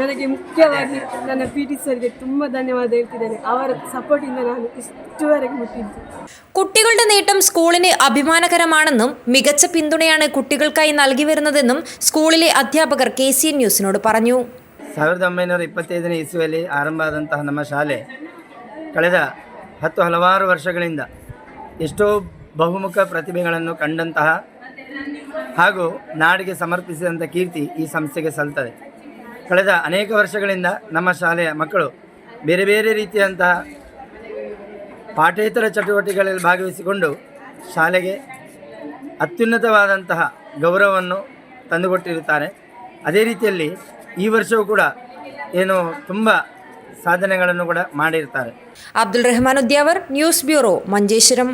ನನಗೆ ಮುಖ್ಯವಾಗಿ ನನ್ನ PT ಸರ್ಗೆ ತುಂಬ ಧನ್ಯವಾದ ಹೇಳ್ತಿದ್ದೇನೆ. ಅವರ ಸಪೋರ್ಟಿಂದ ನಾನು ഇതുവരെയും മുട്ടിച്ചു. കുട്ടികളുടെ നേട്ടം സ്കൂളിന് അഭിമാനകരമാണെന്നും മികച്ച പിന്തുണയാണ് കുട്ടികൾക്കായി നൽകി വരുന്നതെന്നും സ്കൂളിലെ അധ്യാപകർ KCN ന്യൂസിനോട് പറഞ്ഞു. 1925 ಇಸ್ವಿಯಲ್ಲಿ ಆರಂಭ ಆದಂತಹ ನಮ್ಮ ಶಾಲೆ ಕಳೆದ ಹಲವಾರು ವರ್ಷಗಳಿಂದ ಎಷ್ಟೋ ಬಹುಮುಖ ಪ್ರತಿಭೆಗಳನ್ನು ಕಂಡಂತಹ ಹಾಗೂ ನಾಡಿಗೆ ಸಮರ್ಪಿಸಿದಂಥ ಕೀರ್ತಿ ಈ ಸಂಸ್ಥೆಗೆ ಸಲ್ತದೆ. ಕಳೆದ ಅನೇಕ ವರ್ಷಗಳಿಂದ ನಮ್ಮ ಶಾಲೆಯ ಮಕ್ಕಳು ಬೇರೆ ಬೇರೆ ರೀತಿಯಂತಹ ಪಾಠೇತರ ಚಟುವಟಿಕೆಗಳಲ್ಲಿ ಭಾಗವಹಿಸಿಕೊಂಡು ಶಾಲೆಗೆ ಅತ್ಯುನ್ನತವಾದಂತಹ ಗೌರವವನ್ನು ತಂದುಕೊಟ್ಟಿರುತ್ತಾರೆ. ಅದೇ ರೀತಿಯಲ್ಲಿ ಈ ವರ್ಷವೂ ಕೂಡ ಏನು ತುಂಬ ಸಾಧನೆಗಳನ್ನು ಕೂಡ ಮಾಡಿರ್ತಾರೆ. Abdul Rahman Udyavar, news bureau, Manjeshwaram.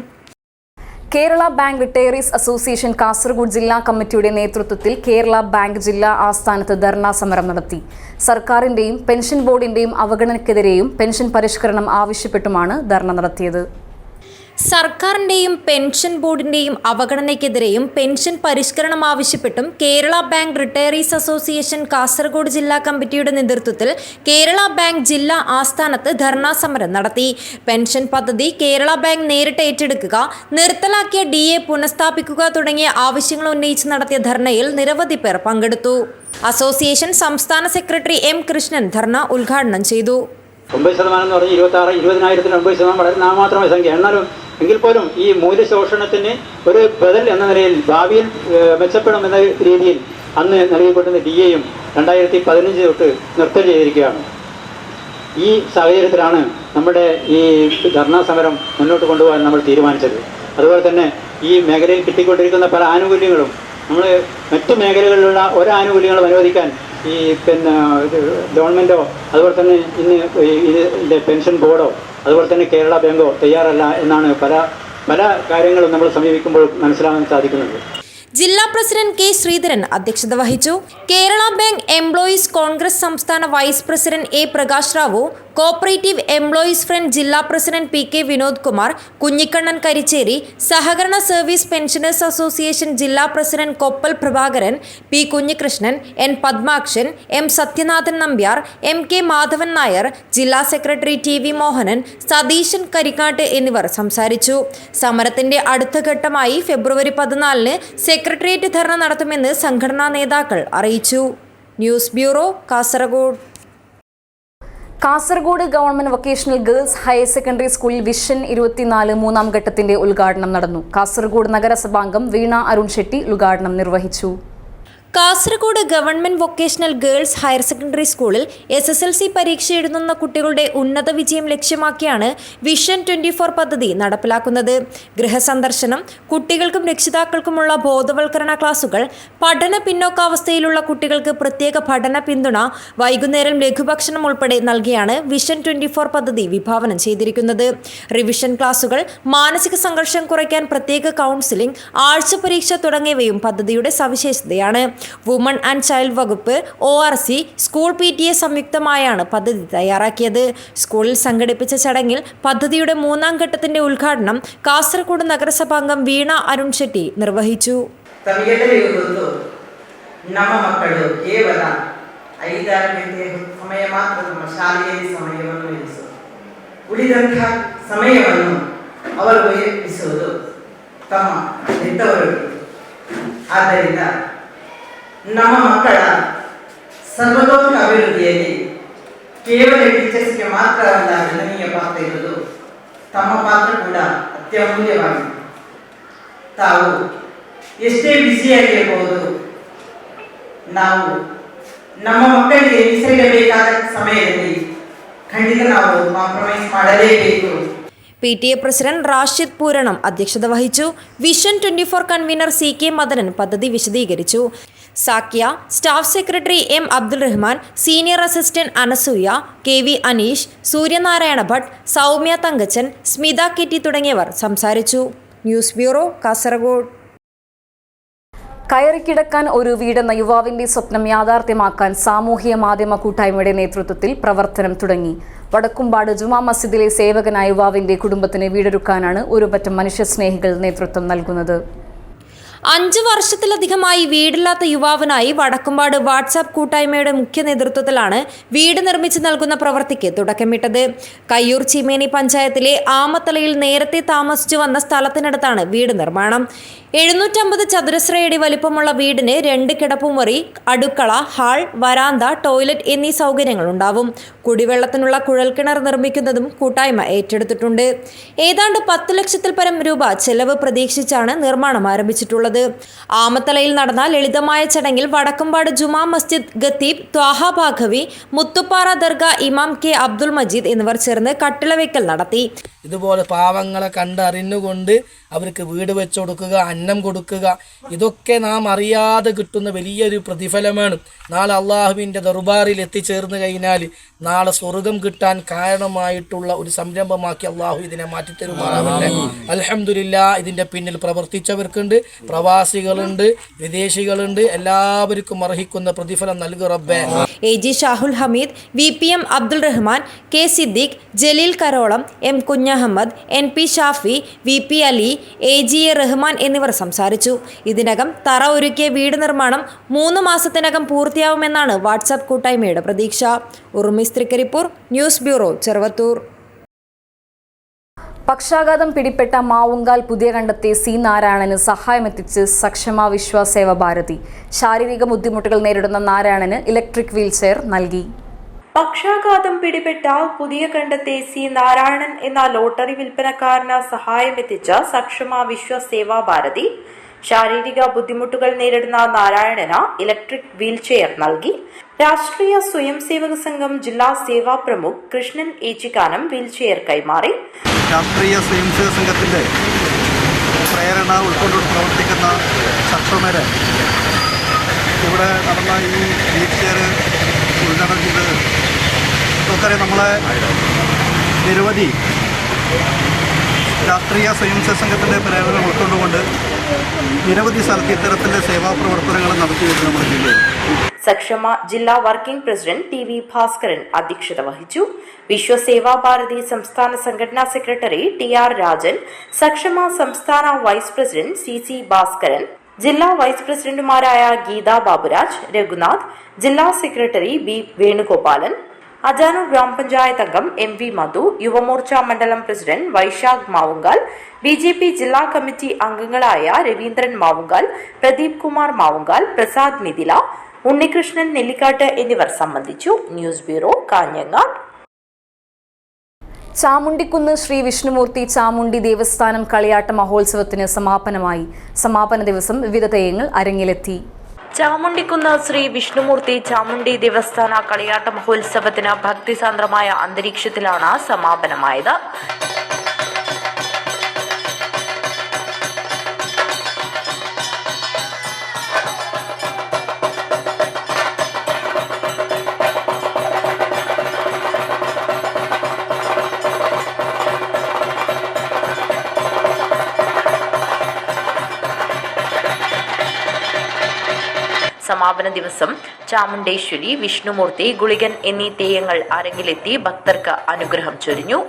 Kerala bank retirees association Kasaragod ജില്ലാ കമ്മിറ്റിയുടെ നേതൃത്വത്തിൽ കേരള ബാങ്ക് ജില്ലാ ആസ്ഥാനത്ത് ധർണാ സമരം നടത്തി. സർക്കാരിന്റെയും പെൻഷൻ ബോർഡിന്റെയും അവഗണനയ്ക്കെതിരെയും പെൻഷൻ പരിഷ്കരണം ആവശ്യപ്പെട്ടുമാണ് ധർണ നടത്തിയത്. സർക്കാരിന്റെയും പെൻഷൻ ബോർഡിന്റെയും അവഗണനയ്ക്കെതിരെയും പെൻഷൻ പരിഷ്കരണം ആവശ്യപ്പെട്ടും Kerala bank retirees association Kasaragod ജില്ലാ കമ്മിറ്റിയുടെ നേതൃത്വത്തിൽ കേരള ബാങ്ക് ജില്ലാ ആസ്ഥാനത്ത് ധർണാ സമരം നടത്തി. പെൻഷൻ പദ്ധതി കേരള ബാങ്ക് നേരിട്ട് ഏറ്റെടുക്കുക, നിർത്തലാക്കിയ DA പുനഃസ്ഥാപിക്കുക തുടങ്ങിയ ആവശ്യങ്ങൾ ഉന്നയിച്ച് നടത്തിയ ധർണയിൽ നിരവധി പേർ പങ്കെടുത്തു. അസോസിയേഷൻ സംസ്ഥാന സെക്രട്ടറി M കൃഷ്ണൻ ധർണ ഉദ്ഘാടനം ചെയ്തു. 9% എന്ന് പറഞ്ഞാൽ 20,000-ൽ 90% വളരെ നാമമാത്രമായ സംഖ്യ. എങ്കിൽ പോലും ഈ മൂല്യശോഷണത്തിന് ഒരു ബദൽ എന്ന നിലയിൽ ഭാവിയിൽ മെച്ചപ്പെടും എന്ന രീതിയിൽ അന്ന് നൽകിക്കൊണ്ടിരുന്ന DAയും 2015 തൊട്ട് നിർത്തൽ ചെയ്തിരിക്കുകയാണ്. ഈ സാഹചര്യത്തിലാണ് നമ്മുടെ ഈ ധർണാ സമരം മുന്നോട്ട് കൊണ്ടുപോകാൻ നമ്മൾ തീരുമാനിച്ചത്. അതുപോലെ തന്നെ ഈ മേഖലയിൽ കിട്ടിക്കൊണ്ടിരിക്കുന്ന പല ആനുകൂല്യങ്ങളും നമ്മൾ മറ്റു മേഖലകളിലുള്ള ഒരാനുകൂല്യങ്ങളും അനുവദിക്കാൻ ഈ ഗവൺമെൻറ്റോ അതുപോലെ തന്നെ ഇതിൻ്റെ പെൻഷൻ ബോർഡോ അതുപോലെ തന്നെ കേരള ബാങ്കോ തയ്യാറല്ല എന്നാണ് പല കാര്യങ്ങളും നമ്മൾ സമീപിക്കുമ്പോൾ മനസ്സിലാക്കാൻ സാധിക്കുന്നത്. ജില്ലാ പ്രസിഡന്റ് K ശ്രീധരൻ അധ്യക്ഷത വഹിച്ചു. കേരള ബാങ്ക് എംപ്ലോയീസ് കോൺഗ്രസ് സംസ്ഥാന vice president A Prakash Rao, cooperative employees front ജില്ലാ പ്രസിഡന്റ് PK വിനോദ് കുമാർ, കുഞ്ഞിക്കണ്ണൻ കരിച്ചേരി, സഹകരണ സർവീസ് പെൻഷനേഴ്സ് അസോസിയേഷൻ ജില്ലാ president Koppal Prabhakaran, P Kunhikrishnan, N Pathmakshan, M Sathyanathan Nambiar, MK Madhavan Nair, ജില്ലാ സെക്രട്ടറി TV മോഹനൻ, സതീശൻ കരിക്കാട്ട് എന്നിവർ സംസാരിച്ചു. സമരത്തിന്റെ അടുത്ത ഘട്ടമായി ഫെബ്രുവരി 14-ന് സെക്രട്ടേറിയറ്റ് ധർണ നടത്തുമെന്ന് സംഘടനാ നേതാക്കൾ അറിയിച്ചു. News bureau, Kasaragod. Kasaragod government vocational girls higher secondary സ്കൂളിൽ വിഷൻ 24 മൂന്നാം ഘട്ടത്തിന്റെ ഉദ്ഘാടനം നടന്നു. കാസർഗോഡ് നഗരസഭാംഗം വീണ അരുൺ ഷെട്ടി ഉദ്ഘാടനം നിർവഹിച്ചു. Kasaragod government vocational girls higher secondary സ്കൂളിൽ SSLC പരീക്ഷ എഴുതുന്ന കുട്ടികളുടെ ഉന്നത വിജയം ലക്ഷ്യമാക്കിയാണ് വിഷൻ 24 പദ്ധതി നടപ്പിലാക്കുന്നത്. ഗൃഹസന്ദർശനം, കുട്ടികൾക്കും രക്ഷിതാക്കൾക്കുമുള്ള ബോധവൽക്കരണ ക്ലാസുകൾ, പഠന പിന്നോക്കാവസ്ഥയിലുള്ള കുട്ടികൾക്ക് പ്രത്യേക പഠന പിന്തുണ, വൈകുന്നേരം ലഘുഭക്ഷണം ഉൾപ്പെടെ നൽകിയാണ് വിഷൻ 24 പദ്ധതി വിഭാവനം ചെയ്തിരിക്കുന്നത്. റിവിഷൻ ക്ലാസുകൾ, മാനസിക സംഘർഷം കുറയ്ക്കാൻ പ്രത്യേക കൗൺസിലിംഗ്, ആഴ്ച പരീക്ഷ തുടങ്ങിയവയും പദ്ധതിയുടെ സവിശേഷതയാണ്. വുമൺ ആൻഡ് ചൈൽഡ് വകുപ്പ്, ORC, സ്കൂൾ PTA സംയുക്തമായാണ് പദ്ധതി തയ്യാറാക്കിയത്. സ്കൂളിൽ സംഘടിപ്പിച്ച ചടങ്ങിൽ പദ്ധതിയുടെ 3ാം ഘട്ടത്തിന്റെ ഉദ്ഘാടനം കാസർഗോഡ് നഗരസഭാംഗം വീണ ಅರುಣ್ ಶೆಟ್ಟಿ നിർവഹിച്ചു. ನಮ್ಮ ಮಕ್ಕಳು ಕೇವಲ 5-6 ಗಂಟೆ ಸಮಯ ಮಾತ್ರ ನಮ್ಮ ಶಾಲೆಯಲ್ಲಿ ಸಮಯವನ್ನು ಇರಿಸುವುದು, ಉಳಿದಂತಹ ಸಮಯವನ್ನು ಅವರು ವ್ಯಯಿಸುವುದು ತಮ್ಮ ಹೆತ್ತವರಿಗೆ. ಆದ್ದರಿಂದ ನಮ್ಮ ಮಕ್ಕಳ ಸರ್ವತೋಮುಖ ಅಭಿವೃದ್ಧಿಯಲ್ಲಿ ಕೇವಲ ಟೀಚರ್ಸ್ಗೆ ಮಾತ್ರವಲ್ಲ ಗಣನೀಯ ಪಾತ್ರ ಇರುವುದು, ತಮ್ಮ ಪಾತ್ರ ಕೂಡ ಅತ್ಯಮೂಲ್ಯವಾಗಿದೆ. ತಾವು ಎಷ್ಟೇ ಬ್ಯುಸಿಯಾಗಿರಬಹುದು, ನಾವು ನಮ್ಮ ಮಕ್ಕಳಿಗೆ ಮೀಸಲಿಡಬೇಕಾದ ಸಮಯದಲ್ಲಿ ಖಂಡಿತ ನಾವು ಕಾಂಪ್ರಮೈಸ್ ಮಾಡಲೇಬೇಕು. PTA പ്രസിഡന്റ് റാഷിദ് പൂരണം അധ്യക്ഷത വഹിച്ചു. വിഷൻ 24 കൺവീനർ CK മദനൻ പദ്ധതി വിശദീകരിച്ചു. സാക്യ, staff secretary M Abdul Rahman, senior assistant Anasuya, KV Aneesh, Suryanarayana Bhat, Saumya Thankachan, Smitha KT തുടങ്ങിയവർ സംസാരിച്ചു. News bureau, Kasaragod. കയറിക്കിടക്കാൻ ഒരു വീടെന്ന യുവാവിന്റെ സ്വപ്നം യാഥാർത്ഥ്യമാക്കാൻ സാമൂഹ്യ മാധ്യമ കൂട്ടായ്മയുടെ നേതൃത്വത്തിൽ പ്രവർത്തനം തുടങ്ങി. വടക്കുംപാട് ജുമാ മസ്ജിദിലെ സേവകനായ യുവാവിന്റെ കുടുംബത്തിന് വീടൊരുക്കാനാണ് ഒരുപറ്റം മനുഷ്യസ്നേഹികൾ നേതൃത്വം നൽകുന്നത്. 5 വർഷത്തിലധികമായി വീടില്ലാത്ത യുവാവിനായി വടക്കുംപാട് വാട്സാപ്പ് കൂട്ടായ്മയുടെ മുഖ്യ നേതൃത്വത്തിലാണ് വീട് നിർമ്മിച്ചു നൽകുന്ന പ്രവൃത്തിക്ക് തുടക്കമിട്ടത്. കയ്യൂർ ചീമേനി പഞ്ചായത്തിലെ ആമത്തലയിൽ നേരത്തെ താമസിച്ചു വന്ന സ്ഥലത്തിനടുത്താണ് വീട് നിർമ്മാണം. 750 ചതുരശ്രയടി വലിപ്പമുള്ള വീടിന് 2 കിടപ്പുമുറി, അടുക്കള, ഹാൾ, വരാന്ത, ടോയ്ലറ്റ് എന്നീ സൗകര്യങ്ങൾ ഉണ്ടാവും. കുടിവെള്ളത്തിനുള്ള കുഴൽക്കിണർ നിർമ്മിക്കുന്നതും കൂട്ടായ്മ ഏറ്റെടുത്തിട്ടുണ്ട്. ഏതാണ്ട് 10 ലക്ഷത്തിൽ പരം രൂപ ചെലവ് പ്രതീക്ഷിച്ചാണ് നിർമ്മാണം ആരംഭിച്ചിട്ടുള്ളത്. ആമത്തലയിൽ നടന്ന ലളിതമായ ചടങ്ങിൽ വടക്കുംപാട് ജുമാ മസ്ജിദ് ഖത്തീബ് ത്വാഹ ഭാഗവി, മുത്തുപ്പാറ ദർഗ ഇമാം K അബ്ദുൾ മജീദ് എന്നിവർ ചേർന്ന് കട്ടിളവെക്കൽ നടത്തി. ഇതുപോലെ പാവങ്ങളെ കണ്ടറിഞ്ഞുകൊണ്ട് അവർക്ക് വീട് വെച്ചു കൊടുക്കുക, അന്നം കൊടുക്കുക, ഇതൊക്കെ നാം അറിയാതെ കിട്ടുന്ന വലിയൊരു പ്രതിഫലമാണ്. നാളെ അള്ളാഹുവിൻ്റെ ദർബാറിൽ എത്തിച്ചേർന്ന് കഴിഞ്ഞാൽ നാളെ സ്വർഗം കിട്ടാൻ കാരണമായിട്ടുള്ള ഒരു സംരംഭമാക്കി അള്ളാഹു ഇതിനെ മാറ്റിത്തരുമാറാവട്ടെ. അൽഹംദുലില്ലാ, ഇതിൻ്റെ പിന്നിൽ പ്രവർത്തിച്ചവർക്കുണ്ട്, പ്രവാസികളുണ്ട്, വിദേശികളുണ്ട്, എല്ലാവർക്കും അർഹിക്കുന്ന പ്രതിഫലം നൽകു റബ്ബേ. AG Shahul Hameed, VPM Abdul Rahman, K Siddique, Jaleel കരോളം, M Kunjahammed, NP Shafi, VP Ali, AGA Rahman എന്നിവർ സംസാരിച്ചു. ഇതിനകം തറ ഒരുക്കിയ വീട് നിർമ്മാണം 3 മാസത്തിനകം പൂർത്തിയാവുമെന്നാണ് വാട്സാപ്പ് കൂട്ടായ്മയുടെ പ്രതീക്ഷ. ഉറുമിസ് തൃക്കരിപ്പൂർ, ന്യൂസ് ബ്യൂറോ, ചെറുവത്തൂർ. പക്ഷാഘാതം പിടിപെട്ട മാവുങ്കാൽ പുതിയ കണ്ടത്തെ C നാരായണന് സഹായമെത്തിച്ച് സക്ഷമ വിശ്വസേവ ഭാരതി. ശാരീരിക ബുദ്ധിമുട്ടുകൾ നേരിടുന്ന നാരായണന് ഇലക്ട്രിക് വീൽചെയർ നൽകി. പക്ഷാഘാതം പിടിപെട്ട പുതിയ കണ്ടത്തെ C നാരായണൻ എന്ന ലോട്ടറി വിൽപ്പനക്കാരന് സഹായമെത്തിച്ച സക്ഷമ വിശ്വസേവാ ഭാരതി ശാരീരിക ബുദ്ധിമുട്ടുകൾ നേരിടുന്ന നാരായണന് ഇലക്ട്രിക് വീൽചെയർ നൽകി. രാഷ്ട്രീയ സ്വയംസേവക സംഘം ജില്ലാ സേവാ പ്രമുഖ് കൃഷ്ണൻ ഏച്ചിക്കാനം വീൽചെയർ കൈമാറി. രാഷ്ട്രീയ സ്വയംസേവക സംഘത്തിന്റെ പ്രേരണ ഉൾക്കൊണ്ട് പ്രവർത്തിക്കുന്ന സക്ഷമര് ഇവിടെ നടന്ന ഈ വീൽചെയർ ഉദ്ഘാടനം ചെയ്തത് നമുക്കറിയാം. നമ്മളെ നിരവധി രാഷ്ട്രീയ സ്വയംസേവക സംഘത്തിൻ്റെ പ്രേരണ ഉൾക്കൊണ്ടുകൊണ്ട് നിരവധി സ്ഥലത്ത് ഇത്തരത്തിലെ സേവാ പ്രവർത്തനങ്ങൾ നടത്തി വരുന്ന നമ്മുടെ ജില്ലയിൽ. സക്ഷമ ജില്ലാ വർക്കിംഗ് പ്രസിഡന്റ് TV ഭാസ്കരൻ അധ്യക്ഷത വഹിച്ചു. വിശ്വസേവാ ഭാരതി സംസ്ഥാന സംഘടനാ സെക്രട്ടറി TR രാജൻ, സക്ഷമ സംസ്ഥാന വൈസ് പ്രസിഡന്റ് CC ഭാസ്കരൻ, ജില്ലാ വൈസ് പ്രസിഡന്റുമാരായ ഗീത ബാബുരാജ്, രഘുനാഥ്, ജില്ലാ സെക്രട്ടറി B വേണുഗോപാലൻ, അജാനൂർ ഗ്രാമപഞ്ചായത്ത് അംഗം MV മധു, യുവമോർച്ച മണ്ഡലം പ്രസിഡന്റ് വൈശാഖ് മാവുങ്കാൽ, BJP ജില്ലാ കമ്മിറ്റി അംഗങ്ങളായ രവീന്ദ്രൻ മാവുങ്കാൽ, പ്രദീപ് കുമാർ മാവുങ്കാൽ, പ്രസാദ് മിഥില, ഉണ്ണികൃഷ്ണൻ നെല്ലിക്കാട്ട് എന്നിവർ സംബന്ധിച്ചു. News bureau, Kanhangad. ചാമുണ്ടിക്കുന്ന് ശ്രീ വിഷ്ണുമൂർത്തി ചാമുണ്ടി ദേവസ്ഥാനം കളിയാട്ട മഹോത്സവത്തിന് സമാപനമായി. സമാപന ദിവസം വിവിധ തെയ്യങ്ങൾ അരങ്ങിലെത്തി. ചാമുണ്ടിക്കുന്ന് ശ്രീ വിഷ്ണുമൂർത്തി ചാമുണ്ഡി ദേവസ്ഥാന കളിയാട്ട മഹോത്സവത്തിന് ഭക്തിസാന്ദ്രമായ അന്തരീക്ഷത്തിലാണ് സമാപനമായത്. സമാപന ദിവസം ചാമുണ്ടേശ്വരി, വിഷ്ണുമൂർത്തി, ഗുളികൻ എന്നീ തെയ്യങ്ങൾ അരങ്ങിലെത്തി ഭക്തർക്ക് അനുഗ്രഹം ചൊരിഞ്ഞു.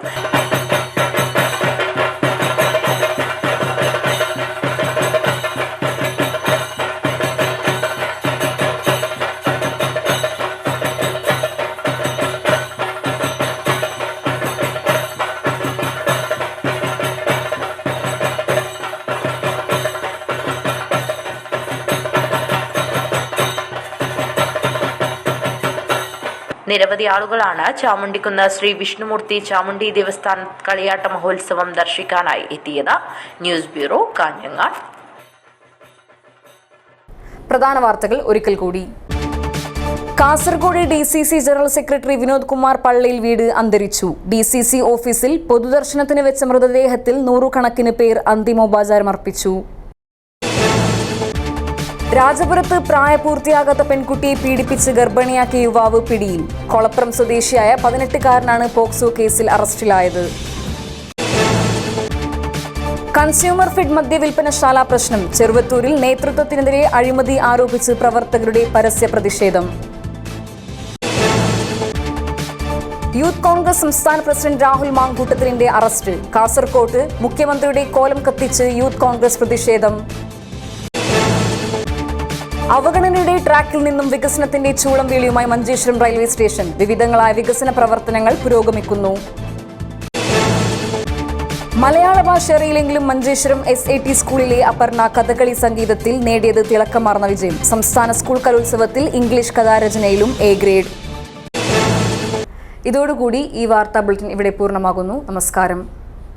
നിരവധി ആളുകളാണ് ചാമുണ്ടിക്കുന്ന് ശ്രീ വിഷ്ണുമൂർത്തി ചാമുണ്ഡി ദേവസ്ഥാന കളിയാട്ട മഹോത്സവം ദർശിക്കാനായി എത്തിയത്. News bureau, Kanhangad. പ്രധാന വാർത്തകൾ ഒരിക്കൽ കൂടി. Kasaragod DCC general secretary Vinod Kumar Pallayil വീട് അന്തരിച്ചു. DCC ഓഫീസിൽ പൊതുദർശനത്തിന് വെച്ച മൃതദേഹത്തിൽ നൂറുകണക്കിന് പേർ അന്തിമോപചാരം അർപ്പിച്ചു. രാജപുരത്ത് പ്രായപൂർത്തിയാകാത്ത പെൺകുട്ടിയെ പീഡിപ്പിച്ച് ഗർഭിണിയാക്കിയ യുവാവ് പിടിയിൽ. കൊളപ്പുറം സ്വദേശിയായ 18-കാരനാണ് പോക്സോ കേസിൽ അറസ്റ്റിലായത്. കൺസ്യൂമർ ഫെഡ് മദ്യവിൽപ്പനശാല പ്രശ്നം. ചെറുവത്തൂരിൽ നേതൃത്വത്തിനെതിരെ അഴിമതി ആരോപിച്ച് പ്രവർത്തകരുടെ പരസ്യ പ്രതിഷേധം. യൂത്ത് കോൺഗ്രസ് സംസ്ഥാന പ്രസിഡന്റ് രാഹുൽ മാങ്കൂട്ടത്തിലിന്റെ അറസ്റ്റ്. കാസർകോട്ട് മുഖ്യമന്ത്രിയുടെ കോലം കത്തിച്ച് യൂത്ത് കോൺഗ്രസ് പ്രതിഷേധം. അവഗണനയുടെ ട്രാക്കിൽ നിന്നും വികസനത്തിന്റെ ചൂളം വീളിയുമായി മഞ്ചേശ്വരം റെയിൽവേ സ്റ്റേഷൻ. വിവിധങ്ങളായ വികസന പ്രവർത്തനങ്ങൾ പുരോഗമിക്കുന്നു. മലയാള ഭാഷ അറിയില്ലെങ്കിലും മഞ്ചേശ്വരം SAT സ്കൂളിലെ അപർണ കഥകളി സംഗീതത്തിൽ നേടിയത് തിളക്കമാർന്ന വിജയം. സംസ്ഥാന സ്കൂൾ കലോത്സവത്തിൽ ഇംഗ്ലീഷ് കഥാരചനയിലും A ഗ്രേഡ്. ഇതോടുകൂടി ഈ വാർത്താ ബുള്ളറ്റിൻ ഇവിടെ പൂർണ്ണമാകുന്നു. നമസ്കാരം.